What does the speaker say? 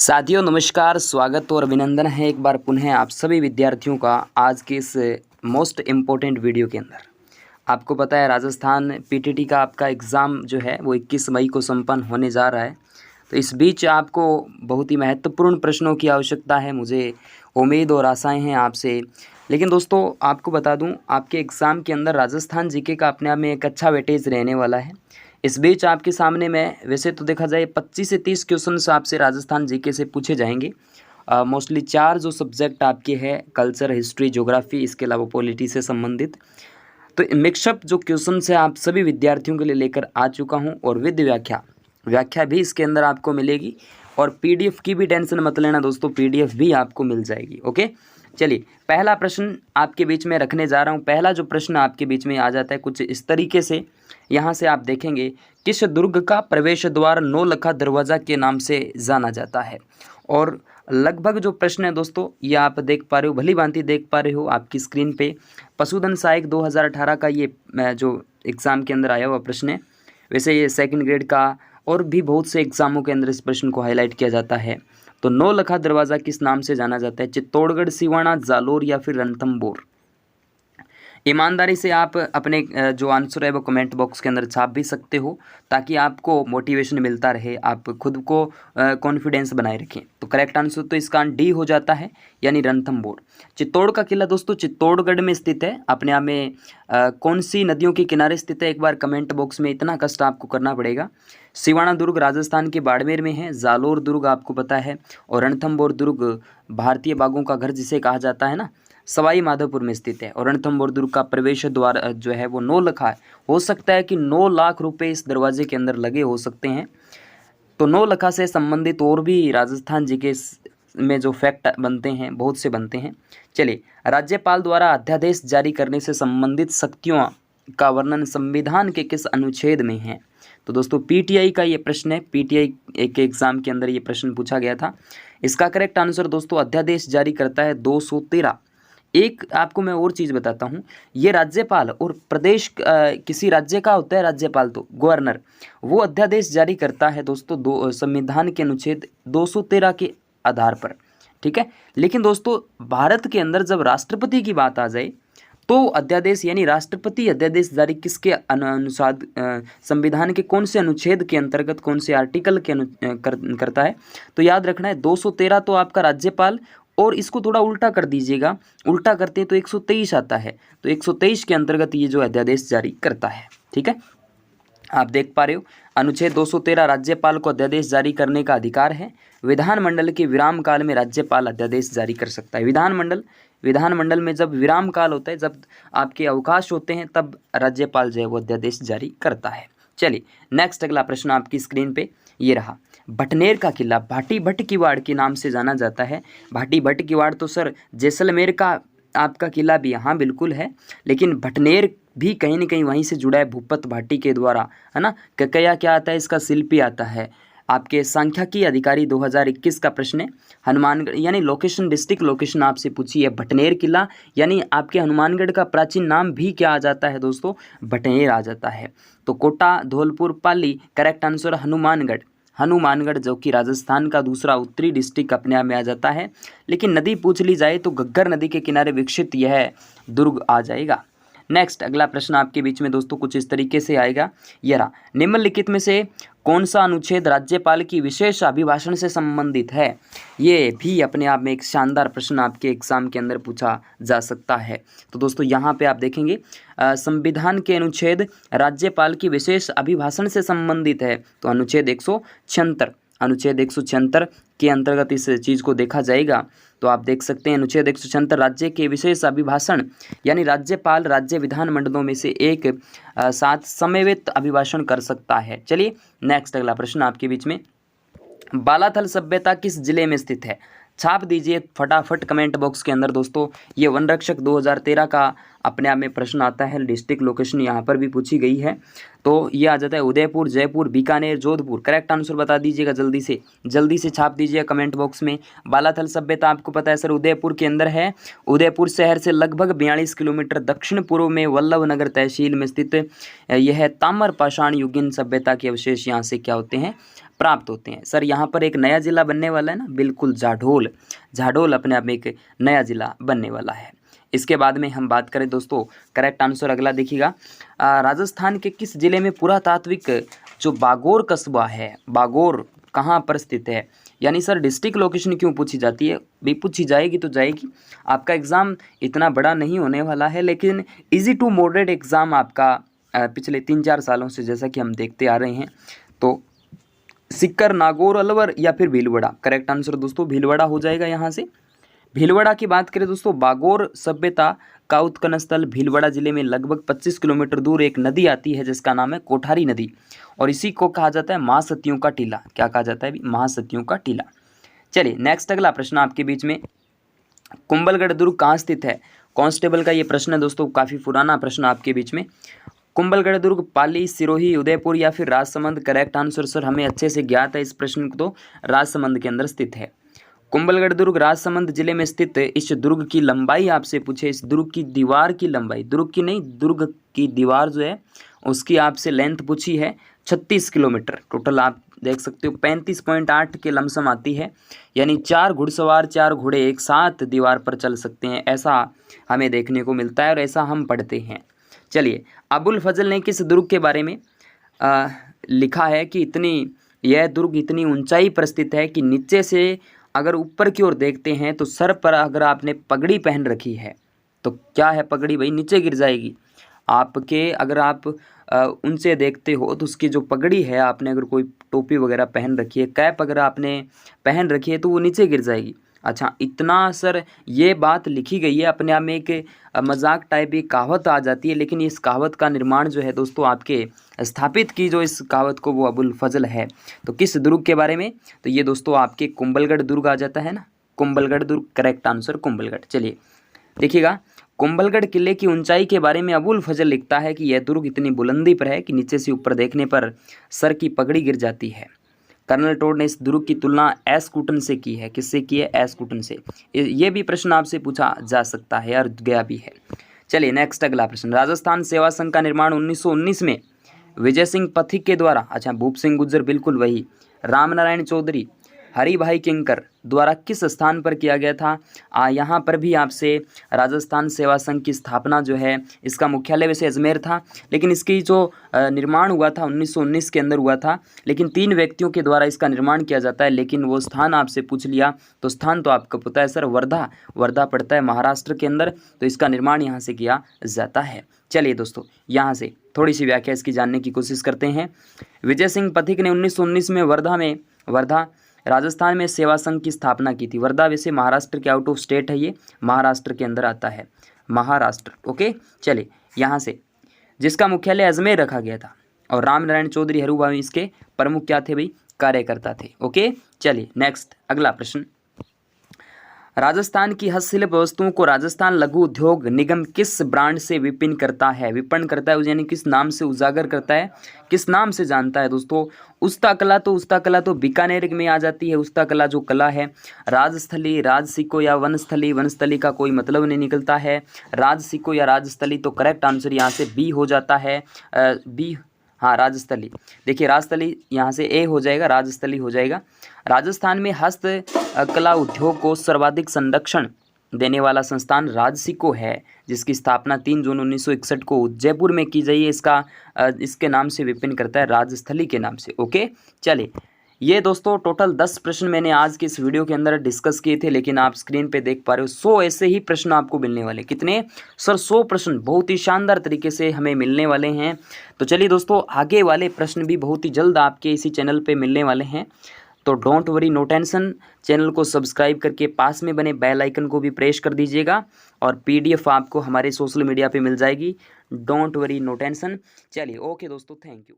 साथियों नमस्कार, स्वागत और अभिनंदन है एक बार पुनः आप सभी विद्यार्थियों का आज के इस मोस्ट इम्पोर्टेंट वीडियो के अंदर। आपको पता है राजस्थान पीटीटी का आपका एग्ज़ाम जो है वो 21 मई को संपन्न होने जा रहा है। तो इस बीच आपको बहुत ही महत्वपूर्ण प्रश्नों की आवश्यकता है, मुझे उम्मीद और आशाएं हैं आपसे। लेकिन दोस्तों आपको बता दूं, आपके एग्ज़ाम के अंदर राजस्थान जीके का अपने आप में एक अच्छा वेटेज रहने वाला है। इस बीच आपके सामने मैं वैसे तो देखा जाए 25 से 30 क्वेश्चंस आपसे राजस्थान जीके से पूछे जाएंगे। मोस्टली 4 जो सब्जेक्ट आपके हैं, कल्चर, हिस्ट्री, ज्योग्राफी, इसके अलावा पॉलिटी से संबंधित। तो मिक्सअप जो क्वेश्चन है आप सभी विद्यार्थियों के लिए लेकर आ चुका हूं और विद व्याख्या भी इसके अंदर आपको मिलेगी। और पीडीएफ की भी टेंशन मत लेना दोस्तों, पीडीएफ भी आपको मिल जाएगी। ओके, चलिए पहला प्रश्न आपके बीच में रखने जा रहा हूं। पहला जो प्रश्न आपके बीच में आ जाता है कुछ इस तरीके से, यहाँ से आप देखेंगे किस दुर्ग का प्रवेश द्वार नौलखा दरवाज़ा के नाम से जाना जाता है। और लगभग जो प्रश्न है दोस्तों ये आप देख पा रहे हो, भली भांति देख पा रहे हो आपकी स्क्रीन पे। पशुधन सहायक 2018 का ये जो एग्ज़ाम के अंदर आया हुआ प्रश्न है। वैसे ये सेकंड ग्रेड का और भी बहुत से एग्ज़ामों के अंदर इस प्रश्न को हाईलाइट किया जाता है। तो नौलखा दरवाज़ा किस नाम से जाना जाता है? चित्तौड़गढ़, सिवाना, जालोर या फिर रणथंभौर? ईमानदारी से आप अपने जो आंसर है वो कमेंट बॉक्स के अंदर छाप भी सकते हो, ताकि आपको मोटिवेशन मिलता रहे, आप खुद को कॉन्फिडेंस बनाए रखें। तो करेक्ट आंसर तो इसका डी हो जाता है, यानी रणथंभौर। चित्तौड़ का किला दोस्तों चित्तौड़गढ़ में स्थित है। अपने आप में कौन सी नदियों के किनारे स्थित है, एक बार कमेंट बॉक्स में इतना कष्ट आपको करना पड़ेगा। सिवाना दुर्ग राजस्थान के बाड़मेर में है, जालोर दुर्ग आपको पता है, और रणथंभौर दुर्ग भारतीय बाघों का घर जिसे कहा जाता है ना, सवाई माधोपुर में स्थित है। और रणथंभौर दुर्ग का प्रवेश द्वार जो है वो 9 लाख है। हो सकता है कि 9 लाख रुपए इस दरवाजे के अंदर लगे हो सकते हैं। तो 9 लाख से संबंधित और भी राजस्थान जी के में जो फैक्ट बनते हैं बहुत से बनते हैं। चलिए, राज्यपाल द्वारा अध्यादेश जारी करने से संबंधित शक्तियों का वर्णन संविधान के किस अनुच्छेद में है? तो दोस्तों पीटीआई का ये प्रश्न है, पीटीआई एक एग्जाम के अंदर ये प्रश्न पूछा गया था। इसका करेक्ट आंसर दोस्तों अध्यादेश जारी करता है 213। एक आपको मैं और चीज़ बताता हूँ, ये राज्यपाल और प्रदेश किसी राज्य का होता है राज्यपाल, तो गवर्नर वो अध्यादेश जारी करता है दोस्तों संविधान के अनुच्छेद 213 के आधार पर, ठीक है। लेकिन दोस्तों भारत के अंदर जब राष्ट्रपति की बात आ जाए तो अध्यादेश यानी राष्ट्रपति अध्यादेश जारी किसके अनुसार संविधान के कौन से अनुच्छेद के अंतर्गत, कौन से आर्टिकल के करता है? तो याद रखना है 213 तो आपका राज्यपाल, और इसको थोड़ा उल्टा कर दीजिएगा, उल्टा करते हैं तो 123 आता है। तो 123 के अंतर्गत ये जो अध्यादेश जारी करता है, ठीक है। आप देख पा रहे हो अनुच्छेद 213 राज्यपाल को अध्यादेश जारी करने का अधिकार है। विधानमंडल के विराम काल में राज्यपाल अध्यादेश जारी कर सकता है। विधानमंडल में जब विराम काल होता है, जब आपके अवकाश होते हैं, तब राज्यपाल जो है वो अध्यादेश जारी करता है। चलिए नेक्स्ट अगला प्रश्न आपकी स्क्रीन पे ये रहा। भटनेर का किला भाटी भट्ट किवाड़ के नाम से जाना जाता है। भाटी भट्ट किवाड़ तो सर जैसलमेर का आपका किला भी यहाँ बिल्कुल है, लेकिन भटनेर भी कहीं ना कहीं वहीं से जुड़ा है भूपत भाटी के द्वारा, है ना। ककया क्या आता है, इसका शिल्पी आता है। आपके सांख्यिकी अधिकारी 2021 का प्रश्न है। हनुमानगढ़ यानी लोकेशन, डिस्ट्रिक्ट लोकेशन आपसे पूछी है भटनेर किला, यानी आपके हनुमानगढ़ का प्राचीन नाम भी क्या आ जाता है दोस्तों? भटनेर आ जाता है। तो कोटा, धौलपुर, पाली, करेक्ट आंसर हनुमानगढ़ जो कि राजस्थान का दूसरा उत्तरी डिस्ट्रिक्ट अपने आप में आ जाता है। लेकिन नदी पूछ ली जाए तो घग्गर नदी के किनारे विकसित यह दुर्ग आ जाएगा। नेक्स्ट अगला प्रश्न आपके बीच में दोस्तों कुछ इस तरीके से आएगा। यह रहा, निम्नलिखित में से कौन सा अनुच्छेद राज्यपाल की विशेष अभिभाषण से संबंधित है? ये भी अपने आप में एक शानदार प्रश्न आपके एग्जाम के अंदर पूछा जा सकता है। तो दोस्तों यहाँ पे आप देखेंगे संविधान के अनुच्छेद राज्यपाल की विशेष अभिभाषण से संबंधित है, तो अनुच्छेद 176 के अंतर्गत इस चीज़ को देखा जाएगा। तो आप देख सकते हैं अनुच्छेद 176 राज्य के विशेष अभिभाषण यानी राज्यपाल राज्य विधानमंडलों में से एक साथ समन्वित अभिभाषण कर सकता है। चलिए नेक्स्ट अगला प्रश्न आपके बीच में, बालाथल सभ्यता किस जिले में स्थित है? छाप दीजिए फटाफट कमेंट बॉक्स के अंदर दोस्तों। ये वन रक्षक 2013 का अपने आप में प्रश्न आता है, डिस्ट्रिक्ट लोकेशन यहाँ पर भी पूछी गई है। तो ये आ जाता है उदयपुर, जयपुर, बीकानेर, जोधपुर। करेक्ट आंसर बता दीजिएगा जल्दी से छाप दीजिए कमेंट बॉक्स में। बालाथल सभ्यता आपको पता है सर उदयपुर के अंदर है। उदयपुर शहर से लगभग 42 किलोमीटर दक्षिण पूर्व में वल्लभनगर तहसील में स्थित यह ताम्र पाषाण युगीन सभ्यता के अवशेष यहाँ से क्या होते हैं? प्राप्त होते हैं। सर यहाँ पर एक नया जिला बनने वाला है ना, बिल्कुल जाडोल। जाडोल अपने आप में एक नया जिला बनने वाला है। इसके बाद में हम बात करें दोस्तों, करेक्ट आंसर अगला देखिएगा, राजस्थान के किस जिले में पुरातात्विक जो बागोर कस्बा है, बागोर कहाँ पर स्थित है। यानी सर डिस्ट्रिक्ट लोकेशन क्यों पूछी जाती है, भी पूछी जाएगी तो जाएगी। आपका एग्ज़ाम इतना बड़ा नहीं होने वाला है, लेकिन इजी टू मॉडरेट एग्ज़ाम आपका पिछले 3-4 सालों से जैसा कि हम देखते आ रहे हैं। तो सिक्कर, नागौर, अलवर या फिर भीलवाड़ा, करेक्ट आंसर दोस्तों भीलवाड़ा हो जाएगा। यहाँ से भीलवाड़ा की बात करें दोस्तों, बागोर सभ्यता का उत्खनन स्थल भीलवाड़ा जिले में लगभग 25 किलोमीटर दूर एक नदी आती है जिसका नाम है कोठारी नदी, और इसी को कहा जाता है महासतियों का टीला। क्या कहा जाता है, महासतियों का टीला। चलिए नेक्स्ट अगला प्रश्न आपके बीच में, कुंभलगढ़ दुर्ग कहाँ स्थित है। कांस्टेबल का ये प्रश्न है दोस्तों, काफ़ी पुराना प्रश्न आपके बीच में। कुंभलगढ़ दुर्ग पाली, सिरोही, उदयपुर या फिर राजसमंद, करेक्ट आंसर सर हमें अच्छे से ज्ञात है इस प्रश्न को, तो राजसमंद के अंदर स्थित है। कुंभलगढ़ दुर्ग राजसमंद जिले में स्थित इस दुर्ग की लंबाई आपसे पूछे, इस दुर्ग की दीवार की लंबाई, दुर्ग की नहीं, दुर्ग की दीवार जो है उसकी आपसे लेंथ पूछी है 36 किलोमीटर। टोटल आप देख सकते हो 35.8 के लमसम आती है। यानी 4 घुड़सवार, 4 घोड़े एक साथ दीवार पर चल सकते हैं, ऐसा हमें देखने को मिलता है और ऐसा हम पढ़ते हैं। चलिए, अबुल फजल ने किस दुर्ग के बारे में लिखा है कि यह दुर्ग इतनी ऊंचाई पर स्थित है कि नीचे से अगर ऊपर की ओर देखते हैं तो सर पर अगर आपने पगड़ी पहन रखी है तो क्या है, पगड़ी भाई नीचे गिर जाएगी आपके। अगर आप उनसे देखते हो तो उसकी जो पगड़ी है, आपने अगर कोई टोपी वगैरह पहन रखी है, कैप अगर आपने पहन रखी है तो वो नीचे गिर जाएगी। अच्छा, इतना सर ये बात लिखी गई है, अपने आप में एक मजाक टाइप एक कहावत आ जाती है, लेकिन इस कहावत का निर्माण जो है दोस्तों आपके स्थापित की जो इस कहावत को वो अबुल फजल है। तो किस दुर्ग के बारे में, तो ये दोस्तों आपके कुंभलगढ़ दुर्ग आ जाता है ना, कुंभलगढ़ दुर्ग, करेक्ट आंसर कुंभलगढ़। चलिए देखिएगा, कुंभलगढ़ किले की ऊंचाई के बारे में अबुल फजल लिखता है कि यह दुर्ग इतनी बुलंदी पर है कि नीचे से ऊपर देखने पर सर की पगड़ी गिर जाती है। कर्नल टोड ने इस दुर्ग की तुलना एस्कूटन से की है, किससे की है, एस्कूटन से। ये भी प्रश्न आपसे पूछा जा सकता है और गया भी है। चलिए नेक्स्ट अगला प्रश्न, राजस्थान सेवा संघ का निर्माण 1919 में विजय सिंह पथिक के द्वारा, अच्छा भूप सिंह गुज्जर बिल्कुल वही, रामनारायण चौधरी, हरि भाई किंकर द्वारा किस स्थान पर किया गया था। यहाँ पर भी आपसे राजस्थान सेवा संघ की स्थापना जो है, इसका मुख्यालय वैसे अजमेर था, लेकिन इसकी जो निर्माण हुआ था 1919 के अंदर हुआ था, लेकिन 3 व्यक्तियों के द्वारा इसका निर्माण किया जाता है। लेकिन वो स्थान आपसे पूछ लिया तो स्थान तो आपको पता है सर, वर्धा, वर्धा पड़ता है महाराष्ट्र के अंदर, तो इसका निर्माण यहाँ से किया जाता है। चलिए दोस्तों, यहाँ से थोड़ी सी व्याख्या इसकी जानने की कोशिश करते हैं। विजय सिंह पथिक ने 1919 में वर्धा राजस्थान में सेवा संघ की स्थापना की थी। वर्धा वैसे महाराष्ट्र के आउट ऑफ स्टेट है, ये महाराष्ट्र के अंदर आता है, महाराष्ट्र। ओके, चलिए यहाँ से, जिसका मुख्यालय अजमेर रखा गया था, और रामनारायण चौधरी हरूभाई इसके प्रमुख क्या थे भाई, कार्यकर्ता थे। ओके, चलिए नेक्स्ट अगला प्रश्न, राजस्थान की हस्तशिल्प वस्तुओं को राजस्थान लघु उद्योग निगम किस ब्रांड से विपणन करता है, यानी किस नाम से उजागर करता है, किस नाम से जानता है दोस्तों। उस्ता कला तो बीकानेर में आ जाती है, उस्ता कला जो कला है। राजस्थली, राजसिको या वनस्थली का कोई मतलब नहीं निकलता है। राजसिको या राजस्थली, तो करेक्ट आंसर यहाँ से बी हो जाता है, बी, हाँ राजस्थली। देखिए राजस्थली यहाँ से ए हो जाएगा, राजस्थली हो जाएगा। राजस्थान में हस्त कला उद्योग को सर्वाधिक संरक्षण देने वाला संस्थान राजसिको है, जिसकी स्थापना 3 जून 1961 को जयपुर में की गई है। इसके नाम से विपिन करता है, राजस्थली के नाम से। ओके, चलिए ये दोस्तों टोटल 10 प्रश्न मैंने आज के इस वीडियो के अंदर डिस्कस किए थे, लेकिन आप स्क्रीन पे देख पा रहे हो 100 ऐसे ही प्रश्न आपको मिलने वाले। कितने सर? 100 प्रश्न बहुत ही शानदार तरीके से हमें मिलने वाले हैं। तो चलिए दोस्तों, आगे वाले प्रश्न भी बहुत ही जल्द आपके इसी चैनल पे मिलने वाले हैं, तो don't worry, no tension. Channel को सब्सक्राइब करके पास में बने बेल आइकन को भी प्रेस कर दीजिएगा, और PDF आपको हमारे सोशल मीडिया पे मिल जाएगी। Don't worry, no tension. चलिए ओके दोस्तों, थैंक यू।